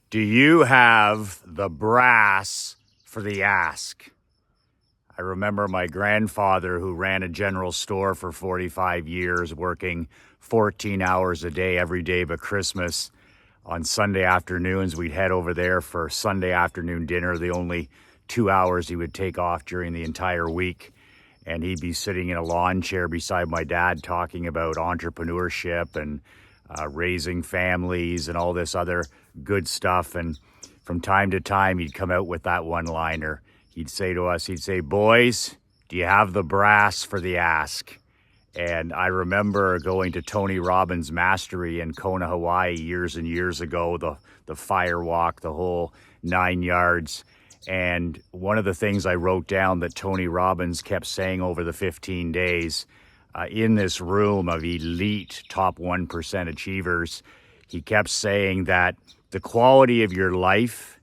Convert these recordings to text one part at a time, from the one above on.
Do you have the brass for the ask? I remember my grandfather, who ran a general store for 45 years, working 14 hours a day every day but Christmas. On Sunday afternoons, we'd head over there for Sunday afternoon dinner, the only 2 hours he would take off during the entire week. And he'd be sitting in a lawn chair beside my dad talking about entrepreneurship and raising families and all this other good stuff. And from time to time, he'd come out with that one-liner. He'd say to us, he'd say, "Boys, do you have the brass for the ask?" And I remember going to Tony Robbins' Mastery in Kona, Hawaii years and years ago, the fire walk, the whole 9 yards. And one of the things I wrote down that Tony Robbins kept saying over the 15 days, in this room of elite top 1% achievers, he kept saying that the quality of your life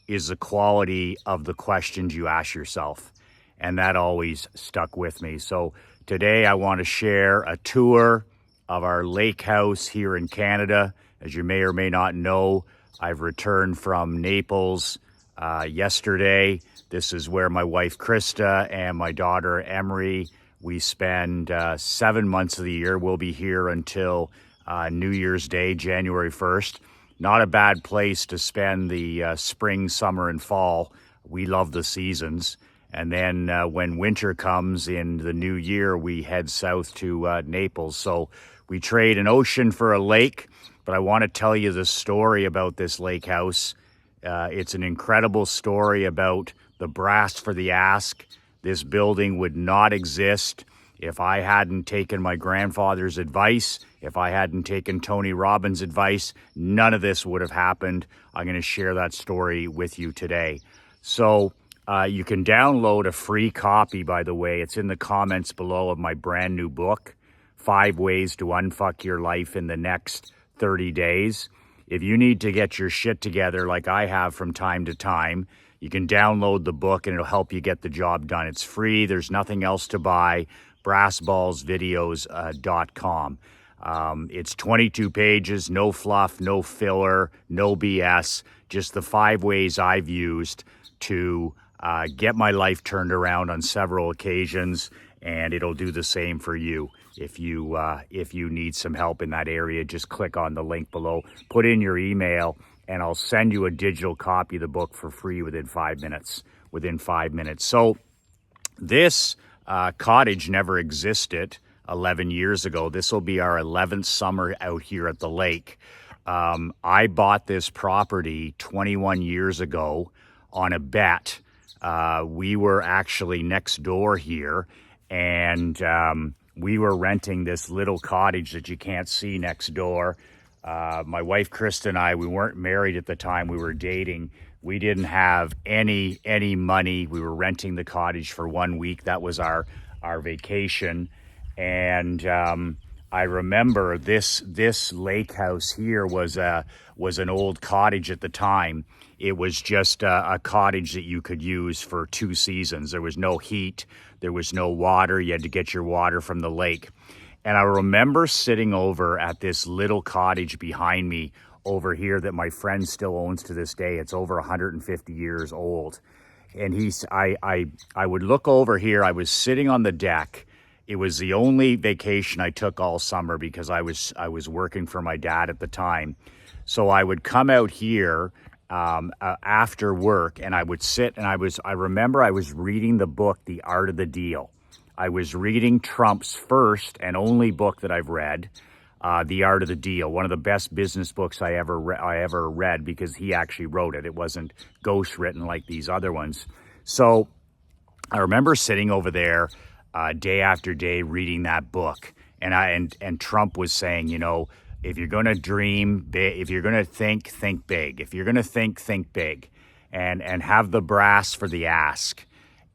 is the quality of the questions you ask yourself. And that always stuck with me. So today I want to share a tour of our lake house here in Canada. As you may or may not know, I've returned from Naples yesterday. This is where my wife Krista and my daughter Emery, we spend 7 months of the year. We'll be here until New Year's Day, January 1st. Not a bad place to spend the spring, summer, and fall. We love the seasons. And then when winter comes in the new year, we head south to Naples. So we trade an ocean for a lake. But I want to tell you the story about this lake house. It's an incredible story about the brass for the ask. This building would not exist if I hadn't taken my grandfather's advice, if I hadn't taken Tony Robbins' advice. None of this would have happened. I'm going to share that story with you today. So you can download a free copy, by the way. It's in the comments below of my brand new book, 5 Ways to Unfuck Your Life in the Next 30 Days. If you need to get your shit together like I have from time to time, you can download the book and it'll help you get the job done. It's free. There's nothing else to buy. brassballsvideos.com. It's 22 pages, no fluff, no filler, no BS, just the 5 ways I've used to get my life turned around on several occasions, and it'll do the same for you. If you need some help in that area, just click on the link below, put in your email, and I'll send you a digital copy of the book for free within 5 minutes. So this cottage never existed 11 years ago. This will be our 11th summer out here at the lake. I bought this property 21 years ago on a bet. We were actually next door here, and we were renting this little cottage that you can't see next door. My wife Krista and I, we weren't married at the time. We were dating. We didn't have any money. We were renting the cottage for 1 week. That was our vacation. And I remember this lake house here was an old cottage at the time. It was just a cottage that you could use for 2 seasons. There was no heat. There was no water. You had to get your water from the lake. And I remember sitting over at this little cottage behind me over here that my friend still owns to this day. It's over 150 years old. And I would look over here. I was sitting on the deck. It was the only vacation I took all summer because I was working for my dad at the time. So I would come out here after work, and I would sit, and I remember I was reading the book, The Art of the Deal. I was reading Trump's first and only book that I've read, The Art of the Deal, one of the best business books I ever read because he actually wrote it. It wasn't ghost written like these other ones. So I remember sitting over there day after day reading that book, and Trump was saying, you know, if you're going to dream big, if you're going to think big. If you're going to think big, and have the brass for the ask.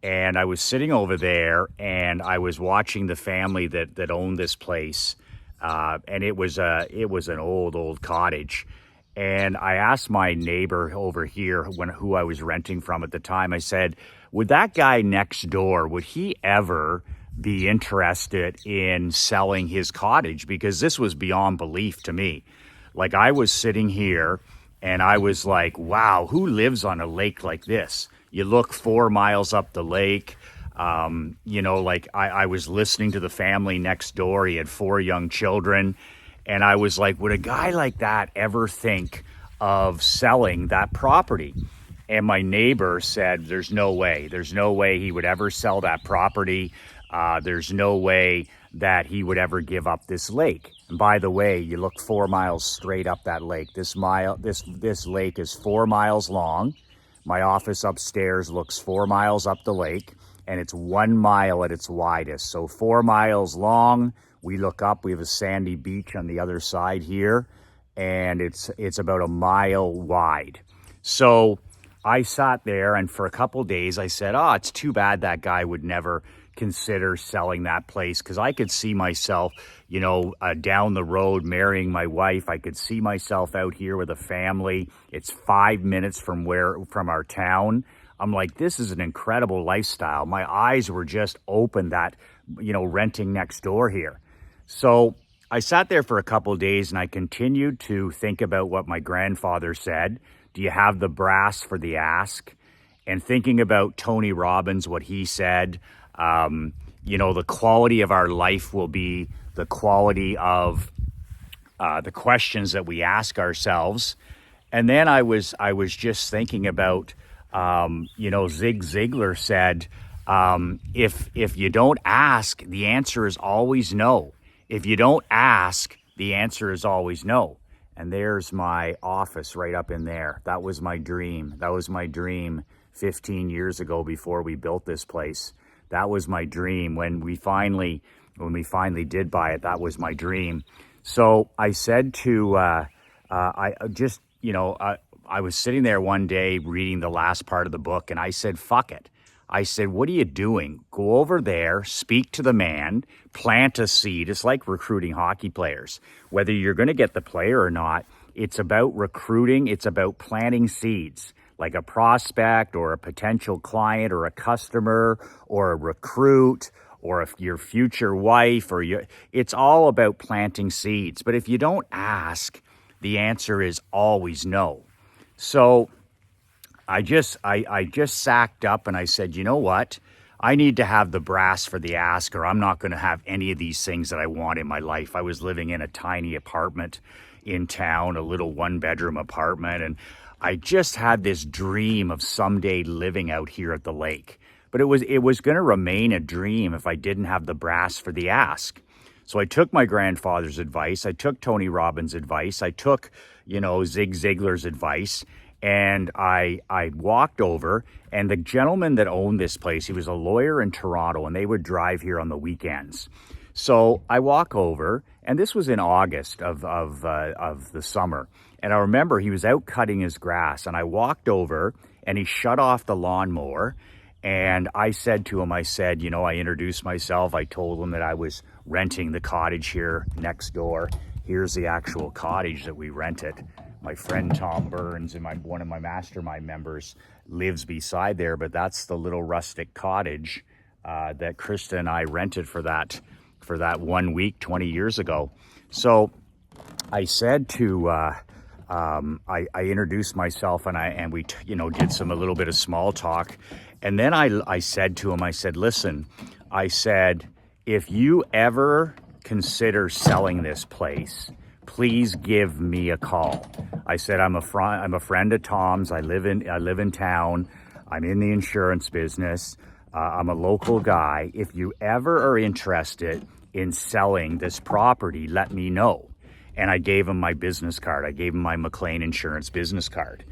And I was sitting over there, and I was watching the family that owned this place, and it was an old cottage. And I asked my neighbor over here, who I was renting from at the time, I said, would that guy next door, would he ever be interested in selling his cottage? Because this was beyond belief to me. Like, I was sitting here And I was like, wow, who lives on a lake like this? You look 4 miles up the lake. Like I was listening to the family next door. He had 4 young children. And I was like, would a guy like that ever think of selling that property? And my neighbor said, there's no way. There's no way he would ever sell that property. There's no way that he would ever give up this lake. And by the way, you look 4 miles straight up that lake. This lake is 4 miles long. My office upstairs looks 4 miles up the lake, and it's 1 mile at its widest. So 4 miles long. We look up, we have a sandy beach on the other side here, and it's about 1 mile wide. So I sat there, and for a couple days I said, oh, it's too bad that guy would never consider selling that place, because I could see myself, down the road marrying my wife. I could see myself out here with a family. It's 5 minutes from our town. I'm like, this is an incredible lifestyle. My eyes were just open that, renting next door here. So I sat there for a couple of days, and I continued to think about what my grandfather said. Do you have the brass for the ask? And thinking about Tony Robbins, what he said, the quality of our life will be the quality of the questions that we ask ourselves. And then I was just thinking about, Zig Ziglar said, if you don't ask, the answer is always no. If you don't ask, the answer is always no. And there's my office right up in there. That was my dream. That was my dream 15 years ago before we built this place. That was my dream. When we finally did buy it, that was my dream. So I said to, I was sitting there one day reading the last part of the book, and I said, fuck it. I said, what are you doing? Go over there, speak to the man, plant a seed. It's like recruiting hockey players. Whether you're going to get the player or not, it's about recruiting. It's about planting seeds, like a prospect or a potential client or a customer or a recruit or your future wife it's all about planting seeds. But if you don't ask, the answer is always no. So I just sacked up and I said, you know what? I need to have the brass for the ask, or I'm not going to have any of these things that I want in my life. I was living in a tiny apartment in town, a little 1-bedroom apartment, and I just had this dream of someday living out here at the lake. But it was going to remain a dream if I didn't have the brass for the ask. So I took my grandfather's advice. I took Tony Robbins' advice. I took, Zig Ziglar's advice. And I walked over, and the gentleman that owned this place, he was a lawyer in Toronto, and they would drive here on the weekends. So I walk over, and this was in August of the summer. And I remember he was out cutting his grass, and I walked over, and he shut off the lawnmower. And I said to him, I introduced myself. I told him that I was renting the cottage here next door. Here's the actual cottage that we rented. My friend Tom Burns and one of my mastermind members lives beside there, but that's the little rustic cottage that Krista and I rented for that 1 week 20 years ago. So I said to I introduced myself, and we did a little bit of small talk, and then I said to him, I said, listen, I said, if you ever consider selling this place, please give me a call. I said, I'm a friend of Tom's. I live in town. I'm in the insurance business. I'm a local guy. If you ever are interested in selling this property, let me know. And I gave him my business card. I gave him my McLean Insurance business card.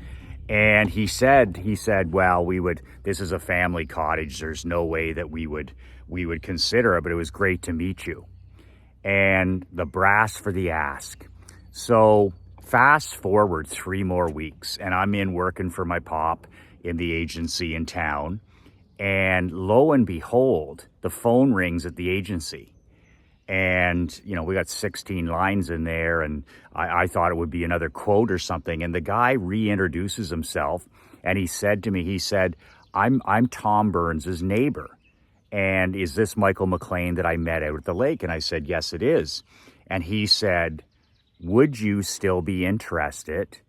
And he said, well, this is a family cottage. There's no way that we would consider it, but it was great to meet you. And the brass for the ask. So fast forward 3 more weeks, and I'm in working for my pop in the agency in town. And lo and behold, the phone rings at the agency. And, we got 16 lines in there, and I thought it would be another quote or something. And the guy reintroduces himself, and he said to me, I'm Tom Burns' neighbor. And is this Michael McLean that I met out at the lake? And I said, yes, it is. And he said, would you still be interested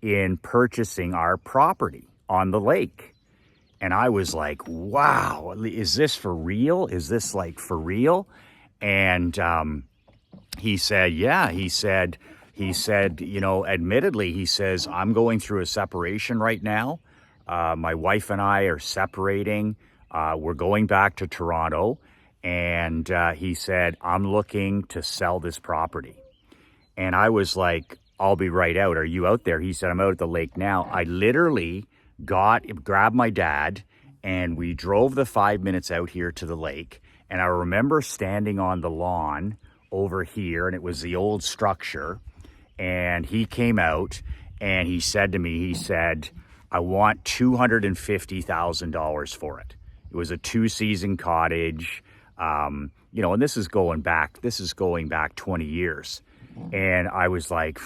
in purchasing our property on the lake. And I was like, wow, is this for real? Is this like for real? And he said, yeah, he said, you know, admittedly, he says, I'm going through a separation right now. My wife and I are separating. We're going back to Toronto. And he said, I'm looking to sell this property. And I was like, I'll be right out. Are you out there? He said, I'm out at the lake now. I literally grabbed my dad, and we drove the 5 minutes out here to the lake. And I remember standing on the lawn over here, and it was the old structure. And he came out and he said to me, he said, I want $250,000 for it. It was a 2-season cottage, you know, and this is going back 20 years. And I was like,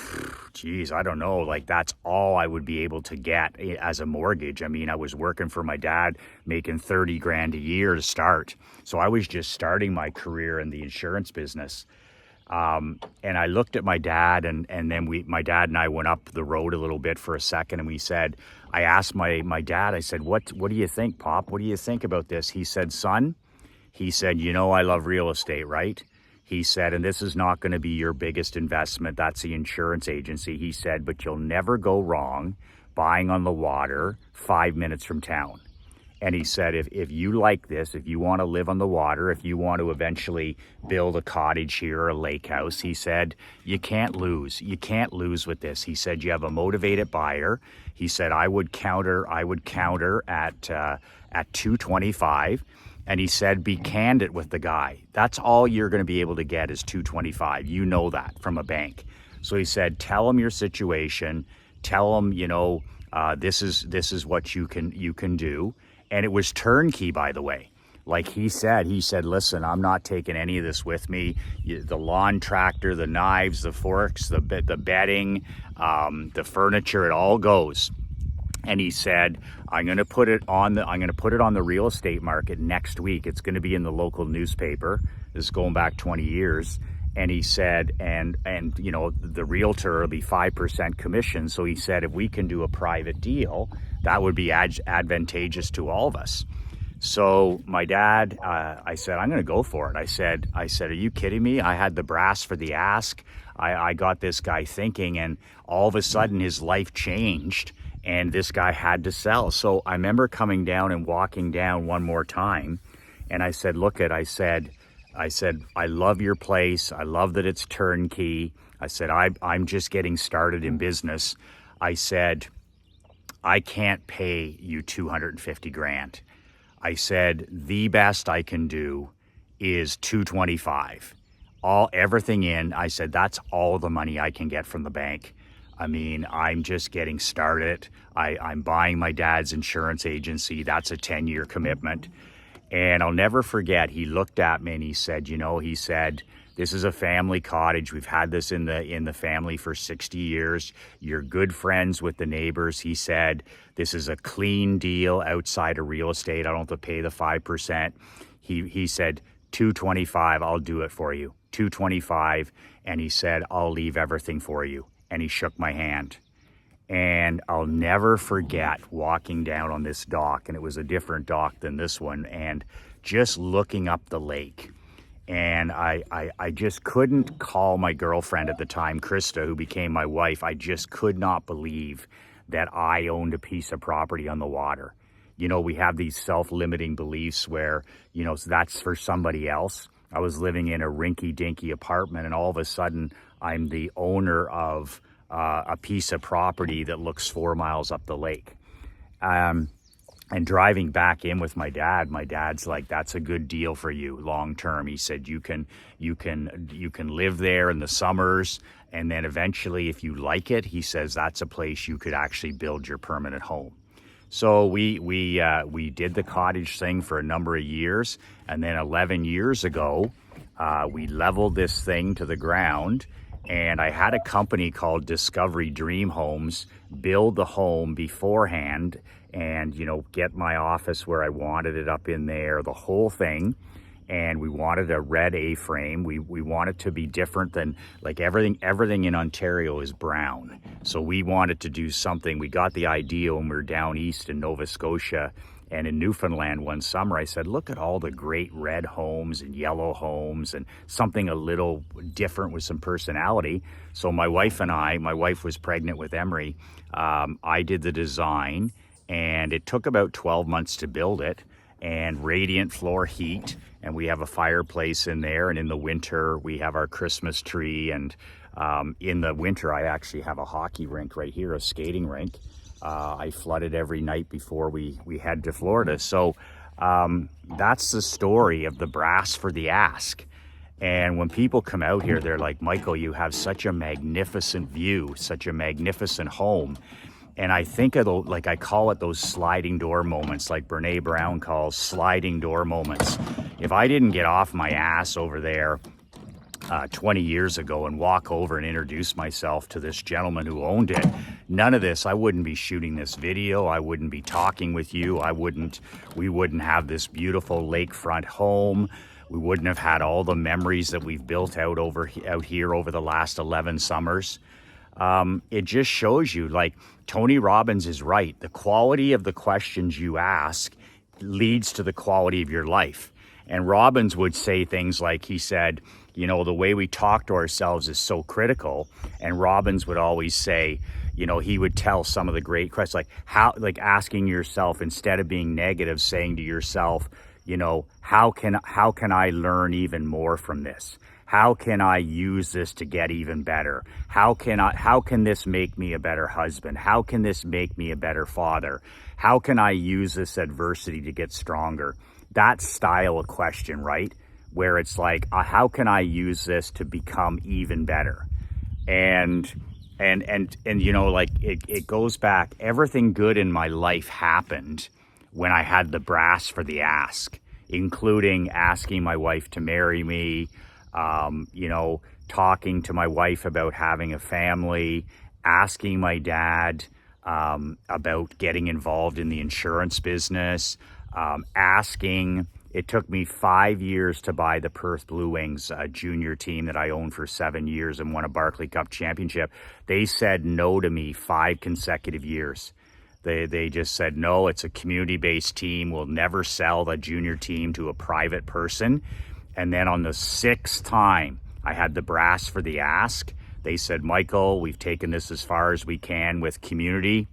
geez, I don't know, like that's all I would be able to get as a mortgage. I mean, I was working for my dad, making 30 grand a year to start. So I was just starting my career in the insurance business. And I looked at my dad, and then my dad and I went up the road a little bit for a second, and I asked my dad, I said, what do you think, Pop? What do you think about this? He said, son, he said, you know, I love real estate, right? He said, and this is not going to be your biggest investment. That's the insurance agency. He said, but you'll never go wrong buying on the water 5 minutes from town. And he said, if you like this, if you want to live on the water, if you want to eventually build a cottage here or a lake house, he said, you can't lose. You can't lose with this. He said, you have a motivated buyer. He said, I would counter at 225. And he said, be candid with the guy. That's all you're going to be able to get is 225. You know that from a bank. So he said, tell him your situation. Tell him, you know, this is what you can do. And it was turnkey, by the way. Like he said, listen, I'm not taking any of this with me. The lawn tractor, the knives, the forks, the bedding, the furniture, it all goes. And he said, I'm going to put it on the real estate market next week. It's going to be in the local newspaper. This is going back 20 years. And he said, and you know, the realtor will be 5% commission. So he said, if we can do a private deal, that would be advantageous to all of us. So my dad, I said, I'm going to go for it. I said, are you kidding me? I had the brass for the ask. I got this guy thinking, and all of a sudden his life changed. And this guy had to sell. So I remember coming down and walking down one more time. And I said, I said, I love your place. I love that it's turnkey. I said, I'm just getting started in business. I said, I can't pay you 250 grand. I said, the best I can do is 225. Everything in. I said, that's all the money I can get from the bank. I mean, I'm just getting started. I'm buying my dad's insurance agency. That's a 10-year commitment. And I'll never forget, he looked at me and he said, you know, this is a family cottage. We've had this in the family for 60 years. You're good friends with the neighbors. He said, this is a clean deal outside of real estate. I don't have to pay the 5%. He said, 225, I'll do it for you. 225. And he said, I'll leave everything for you. And he shook my hand. And I'll never forget walking down on this dock, and it was a different dock than this one, and just looking up the lake. And I just couldn't call my girlfriend at the time, Krista, who became my wife. I just could not believe that I owned a piece of property on the water. You know, we have these self-limiting beliefs where, you know, that's for somebody else. I was living in a rinky-dinky apartment, and all of a sudden I'm the owner of a piece of property that looks 4 miles up the lake. And driving back in with my dad's like, that's a good deal for you long term. He said, you can live there in the summers, and then eventually, if you like it, he says, that's a place you could actually build your permanent home. So we did the cottage thing for a number of years, and then 11 years ago, we leveled this thing to the ground. And I had a company called Discovery Dream Homes build the home beforehand and, you know, get my office where I wanted it up in there, the whole thing. and we wanted a red A-frame. We wanted to be different than, like, everything in Ontario is brown. So we wanted to do something. We got the idea when we were down east in Nova Scotia and in Newfoundland one summer. I said, look at all the great red homes and yellow homes, and something a little different with some personality. So my wife was pregnant with Emery. I did the design, and it took about 12 months to build it, and radiant floor heat. And we have a fireplace in there. And in the winter, we have our Christmas tree. And in the winter, I actually have a hockey rink right here, a skating rink. I flood it every night before we head to Florida. So that's the story of the Brass for the Ask. And when people come out here, they're like, Michael, you have such a magnificent view, such a magnificent home. And I think of those, like I call it those sliding door moments, like Brene Brown calls sliding door moments. If I didn't get off my ass over there 20 years ago and walk over and introduce myself to this gentleman who owned it, none of this, I wouldn't be shooting this video. I wouldn't be talking with you. We wouldn't have this beautiful lakefront home. We wouldn't have had all the memories that we've built out here over the last 11 summers. It just shows you, like, Tony Robbins is right. The quality of the questions you ask leads to the quality of your life. And Robbins would say things like, he said, you know, the way we talk to ourselves is so critical. And Robbins would always say, you know, he would tell some of the great questions, like asking yourself, instead of being negative, saying to yourself, you know, how can I learn even more from this? How can I use this to get even better? How can this make me a better husband? How can this make me a better father? How can I use this adversity to get stronger? That style of question, right? Where it's like, how can I use this to become even better? And you know, like it goes back, everything good in my life happened when I had the brass for the ask, including asking my wife to marry me, you know, talking to my wife about having a family, asking my dad about getting involved in the insurance business, it took me 5 years to buy the Perth Blue Wings junior team that I owned for 7 years and won a Barclay Cup championship. They said no to me 5 consecutive years. They just said, no, it's a community-based team. We'll never sell the junior team to a private person. And then on the 6th time I had the brass for the ask, they said, Michael, we've taken this as far as we can with community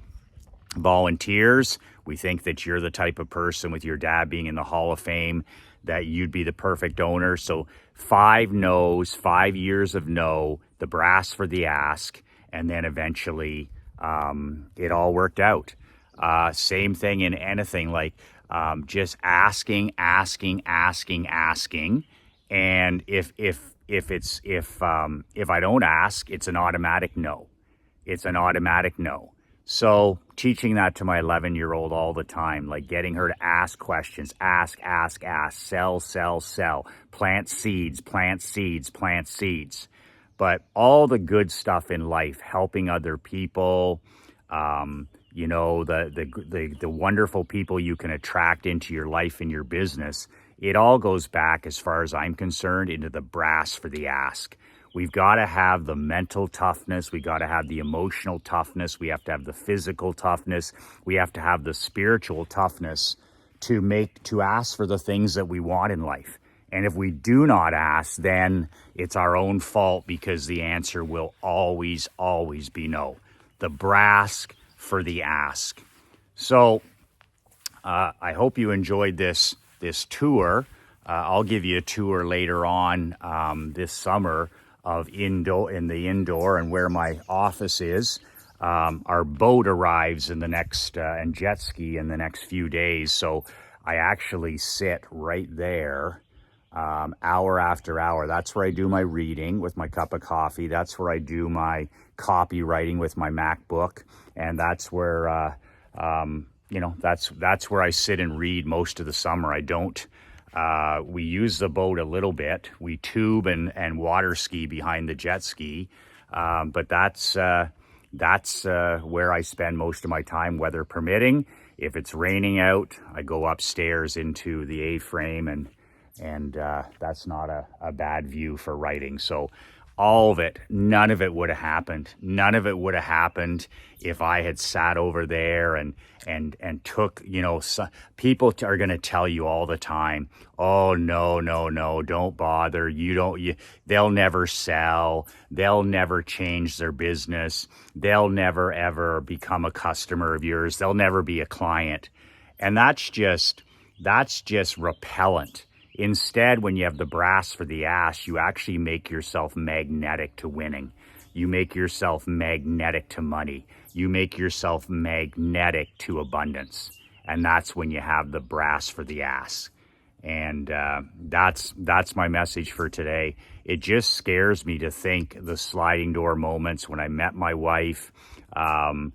volunteers. We think that you're the type of person, with your dad being in the Hall of Fame, that you'd be the perfect owner. So 5 no's, 5 years of no, the brass for the ask, and then eventually it all worked out. Same thing in anything, like just asking. And if I don't ask, it's an automatic no. It's an automatic no. So teaching that to my 11-year-old all the time, like getting her to ask questions, ask, sell, plant seeds. But all the good stuff in life, helping other people, you know, the wonderful people you can attract into your life and your business, it all goes back, as far as I'm concerned, into the brass for the ask. We've got to have the mental toughness. We got to have the emotional toughness. We have to have the physical toughness. We have to have the spiritual toughness to ask for the things that we want in life. And if we do not ask, then it's our own fault, because the answer will always be no. The brass for the ask. So I hope you enjoyed this tour. I'll give you a tour later on this summer of in the indoor and where my office is. Our boat arrives in the next and jet ski in the next few days. So I actually sit right there hour after hour. That's where I do my reading with my cup of coffee. That's where I do my copywriting with my MacBook. And that's where, you know, that's where I sit and read most of the summer. I don't, we use the boat a little bit. We tube and water ski behind the jet ski. But that's where I spend most of my time, weather permitting. If it's raining out, I go upstairs into the A-frame and And that's not a bad view for writing. So all of it, none of it would have happened. None of it would have happened if I had sat over there and took, people are going to tell you all the time, oh, no, don't bother. They'll never sell. They'll never change their business. They'll never, ever become a customer of yours. They'll never be a client. And that's just repellent. Instead, when you have the brass for the ass, you actually make yourself magnetic to winning. You make yourself magnetic to money. You make yourself magnetic to abundance. And that's when you have the brass for the ass. And that's my message for today. It just scares me to think the sliding door moments when I met my wife, when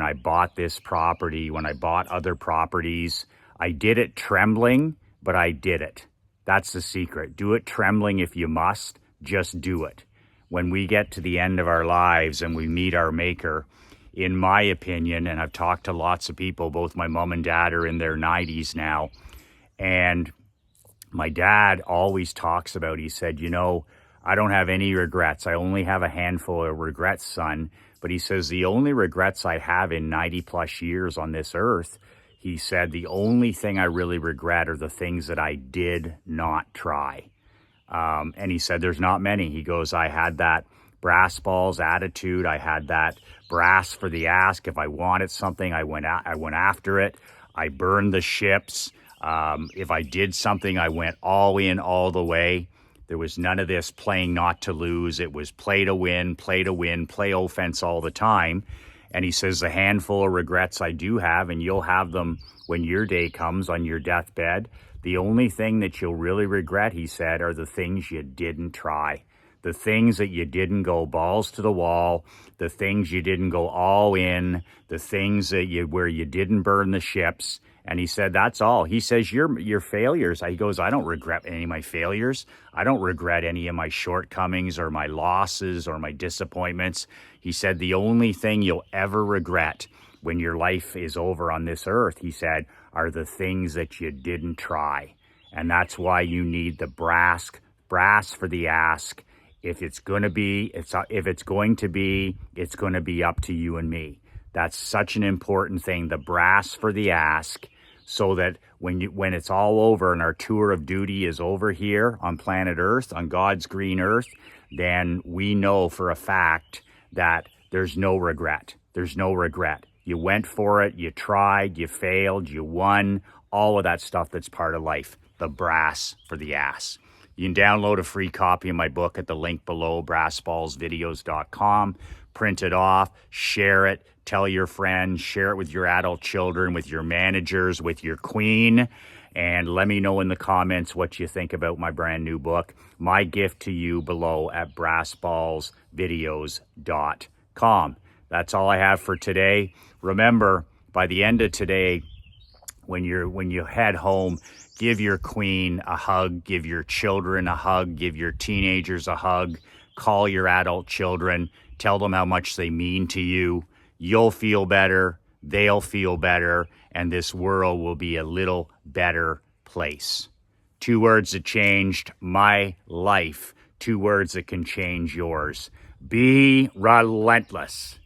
I bought this property, when I bought other properties. I did it trembling, but I did it. That's the secret. Do it trembling if you must. Just do it. When we get to the end of our lives and we meet our maker, in my opinion, and I've talked to lots of people, both my mom and dad are in their 90s now, and my dad always talks about, he said, I don't have any regrets. I only have a handful of regrets, son. But he says, the only regrets I have in 90 plus years on this earth, he said, the only thing I really regret are the things that I did not try. And he said, there's not many. He goes, I had that brass balls attitude. I had that brass for the ask. If I wanted something, I went after it. I burned the ships. If I did something, I went all in all the way. There was none of this playing not to lose. It was play to win, play offense all the time. And he says, the handful of regrets I do have, and you'll have them when your day comes on your deathbed, the only thing that you'll really regret, he said, are the things you didn't try. The things that you didn't go balls to the wall, the things you didn't go all in, the things where you didn't burn the ships. And he said, that's all. He says, your failures. He goes, I don't regret any of my failures. I don't regret any of my shortcomings or my losses or my disappointments. He said, the only thing you'll ever regret when your life is over on this earth, he said, are the things that you didn't try. And that's why you need the brass for the ask. If it's going to be, it's going to be up to you and me. That's such an important thing, the brass for the ask, so that when it's all over and our tour of duty is over here on planet Earth, on God's green earth, then we know for a fact that there's no regret. There's no regret. You went for it, you tried, you failed, you won, all of that stuff that's part of life, the brass for the ass. You can download a free copy of my book at the link below, brassballsvideos.com. Print it off, share it, tell your friends, share it with your adult children, with your managers, with your queen, and let me know in the comments what you think about my brand new book. My gift to you below at brassballsvideos.com. That's all I have for today. Remember, by the end of today, when you head home, give your queen a hug, give your children a hug, give your teenagers a hug, call your adult children, tell them how much they mean to you. You'll feel better, they'll feel better, and this world will be a little better place. 2 words that changed my life, 2 words that can change yours. Be relentless.